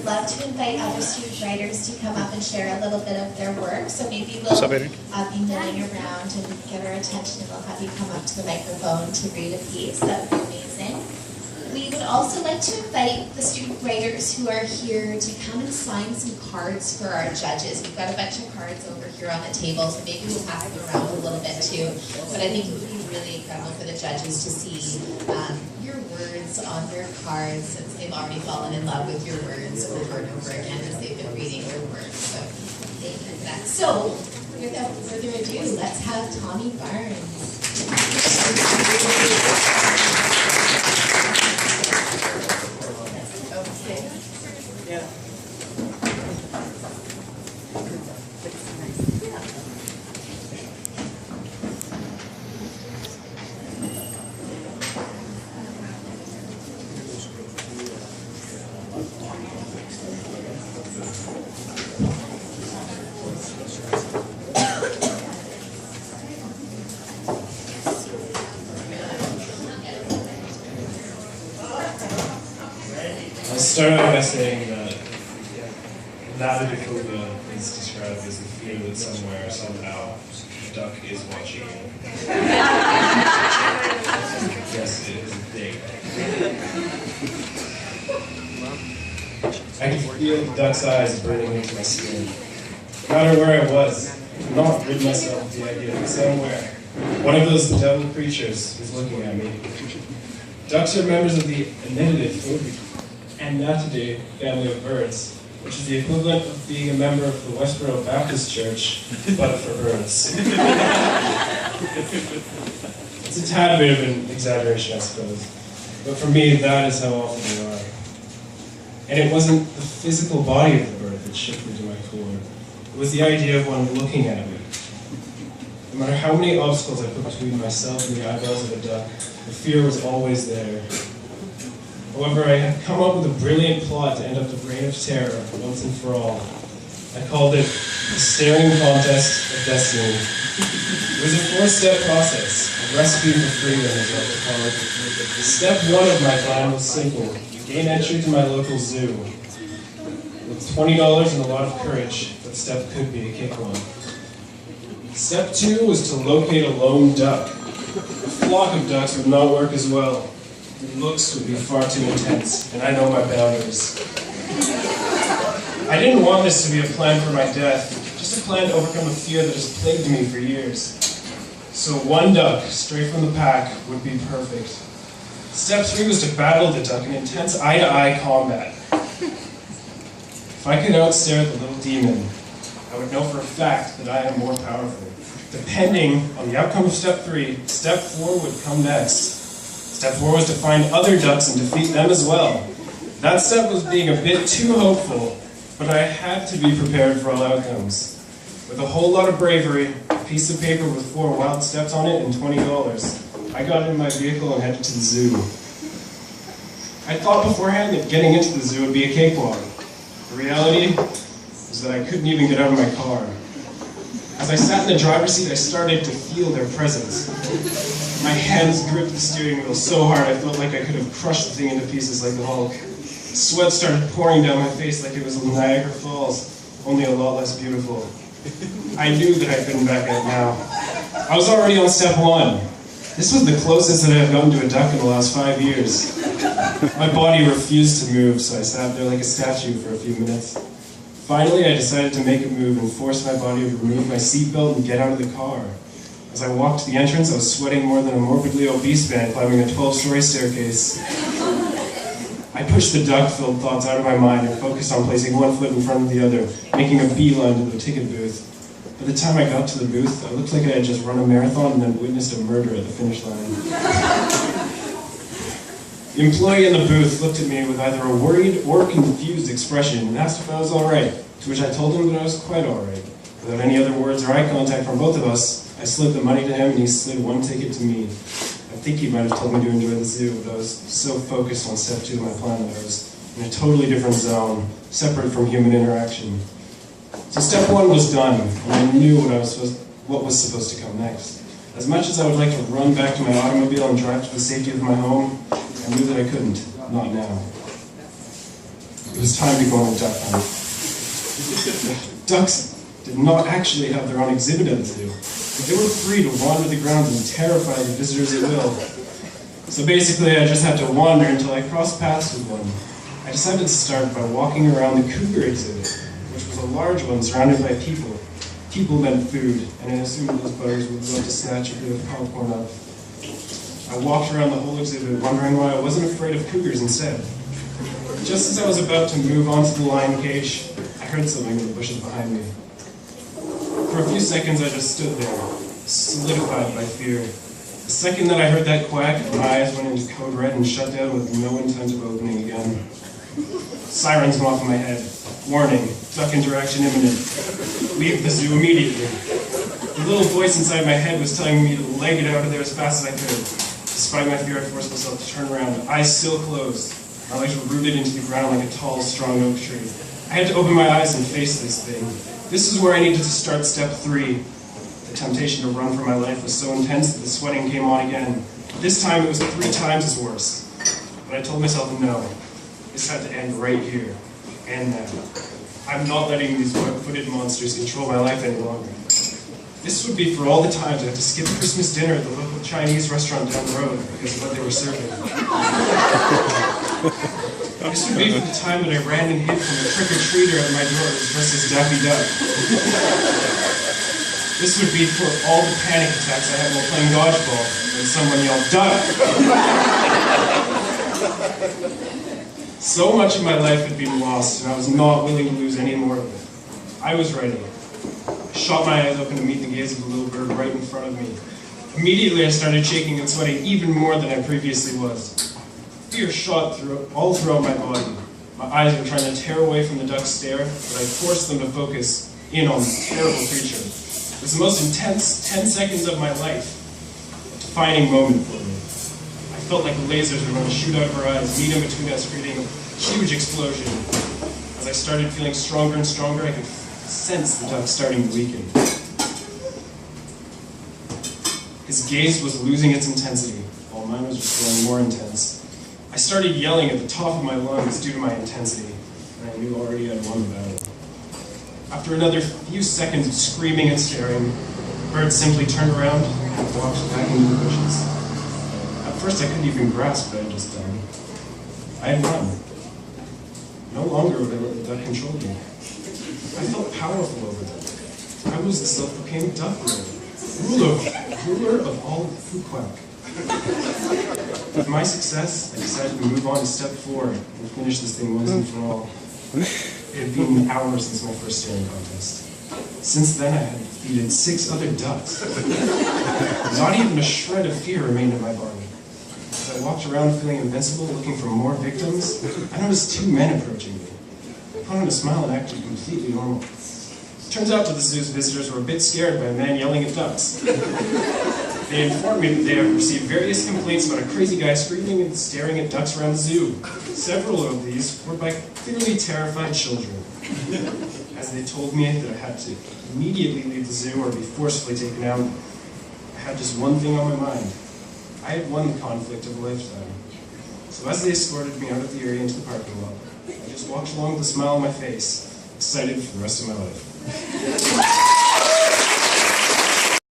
would love to invite other student writers to come up and share a little bit of their work. So maybe we'll be milling around and get our attention, and we'll have you come up to the microphone to read a piece. That would be amazing. We would also like to invite the student writers who are here to come and sign some cards for our judges. We've got a bunch of cards over here on the table, so maybe we'll pass them around a little bit too. But I think it would be really incredible for the judges to see your words on their cards, since they've already fallen in love with your words over and over again as they've been reading your words. So thank you for that. So without further ado, let's have Tommy Barnes. Yeah. I'll start out by saying that Navadiphobia is described as the fear that somewhere, somehow, a duck is watching you. Yes, it is a thing. I could feel the duck's eyes burning into my skin. No matter where I was, I could not rid myself of the idea that somewhere, one of those devil creatures is looking at me. Ducks are members of the Anatidae family of birds, which is the equivalent of being a member of the Westboro Baptist Church, but for birds. It's a tad bit of an exaggeration, I suppose, but for me, that is how often they are. And it wasn't the physical body of the bird that shook me to my core. It was the idea of one looking at me. No matter how many obstacles I put between myself and the eyeballs of a duck, the fear was always there. However, I had come up with a brilliant plot to end up the reign of terror once and for all. I called it the Staring Contest of Destiny. It was a 4-step process, a recipe for freedom, as I like to call it. Step 1 of my plan was simple: gain entry to my local zoo. With $20 and a lot of courage, that step could be a cakewalk. Step 2 was to locate a lone duck. A flock of ducks would not work as well. The looks would be far too intense, and I know my boundaries. I didn't want this to be a plan for my death, just a plan to overcome a fear that has plagued me for years. So one duck, straight from the pack, would be perfect. Step 3 was to battle the duck in intense eye-to-eye combat. If I could outstare the little demon, I would know for a fact that I am more powerful. Depending on the outcome of Step 3, Step 4 would come next. Step 4 was to find other ducks and defeat them as well. That step was being a bit too hopeful, but I had to be prepared for all outcomes. With a whole lot of bravery, a piece of paper with 4 wild steps on it, and $20, I got in my vehicle and headed to the zoo. I thought beforehand that getting into the zoo would be a cakewalk. The reality was that I couldn't even get out of my car. As I sat in the driver's seat, I started to feel their presence. My hands gripped the steering wheel so hard I felt like I could have crushed the thing into pieces like the Hulk. Sweat started pouring down my face like it was Niagara Falls, only a lot less beautiful. I knew that I couldn't back out now. I was already on Step 1. This was the closest that I had gotten to a duck in the last 5 years. My body refused to move, so I sat there like a statue for a few minutes. Finally, I decided to make a move and force my body to remove my seatbelt and get out of the car. As I walked to the entrance, I was sweating more than a morbidly obese man climbing a 12-story staircase. I pushed the duck-filled thoughts out of my mind and focused on placing one foot in front of the other, making a beeline to the ticket booth. By the time I got to the booth, I looked like I had just run a marathon and then witnessed a murder at the finish line. The employee in the booth looked at me with either a worried or confused expression and asked if I was alright, to which I told him that I was quite alright. Without any other words or eye contact from both of us, I slid the money to him and he slid one ticket to me. I think he might have told me to enjoy the zoo, but I was so focused on Step 2 of my plan that I was in a totally different zone, separate from human interaction. So Step 1 was done, and I knew what was supposed to come next. As much as I would like to run back to my automobile and drive to the safety of my home, I knew that I couldn't, not now. It was time to go on a duck hunt. Ducks did not actually have their own exhibit at the zoo, but they were free to wander the grounds and terrify the visitors at will. So basically, I just had to wander until I crossed paths with one. I decided to start by walking around the cougar exhibit, which was a large one surrounded by people. People meant food, and I assumed those buggers would love to snatch a bit of popcorn up. I walked around the whole exhibit, wondering why I wasn't afraid of cougars instead. Just as I was about to move on to the lion cage, I heard something in the bushes behind me. For a few seconds, I just stood there, solidified by fear. The second that I heard that quack, my eyes went into code red and shut down with no intent of opening again. Sirens went off in my head. Warning, duck interaction imminent. Leave the zoo immediately. The little voice inside my head was telling me to leg it out of there as fast as I could. Despite my fear, I forced myself to turn around, eyes still closed. My legs were rooted into the ground like a tall, strong oak tree. I had to open my eyes and face this thing. This is where I needed to start step 3. The temptation to run for my life was so intense that the sweating came on again. This time it was 3 times as worse. But I told myself no. This had to end right here. And now. I'm not letting these web-footed monsters control my life any longer. This would be for all the times I had to skip Christmas dinner at the local Chinese restaurant down the road because of what they were serving. This would be for the time that I ran and hid from a trick-or-treater at my door dressed as Daffy Duck. This would be for all the panic attacks I had while playing dodgeball when someone yelled, "Duck!" So much of my life had been lost, and I was not willing to lose any more of it. I was ready. I shot my eyes open to meet the gaze of the little bird right in front of me. Immediately I started shaking and sweating even more than I previously was. Fear shot all throughout my body. My eyes were trying to tear away from the duck's stare, but I forced them to focus in on this terrible creature. It was the most intense 10 seconds of my life, a defining moment for me. I felt like lasers were going to shoot out of our eyes, meet in between us, creating a huge explosion. As I started feeling stronger and stronger, I could sense the duck starting to weaken. His gaze was losing its intensity, while mine was just growing more intense. I started yelling at the top of my lungs due to my intensity, and I knew already I'd won the battle. After another few seconds of screaming and staring, the bird simply turned around and walked back into the bushes. At first I couldn't even grasp what I had just done. I had won. No longer would I let the duck control me. I felt powerful over them. I was the self-proclaimed duck ruler of all of Fuquack. With my success, I decided to move on to step 4 and finish this thing once and for all. It had been hours since my first staring contest. Since then, I had defeated 6 other ducks. Not even a shred of fear remained in my body. As I walked around feeling invincible, looking for more victims, I noticed 2 men approaching me. I put on a smile and acted completely normal. Turns out that the zoo's visitors were a bit scared by a man yelling at ducks. They informed me that they have received various complaints about a crazy guy screaming and staring at ducks around the zoo. Several of these were by clearly terrified children. As they told me that I had to immediately leave the zoo or be forcefully taken out, I had just one thing on my mind. I had won the conflict of a lifetime. So as they escorted me out of the area into the parking lot, I just walked along with a smile on my face, excited for the rest of my life.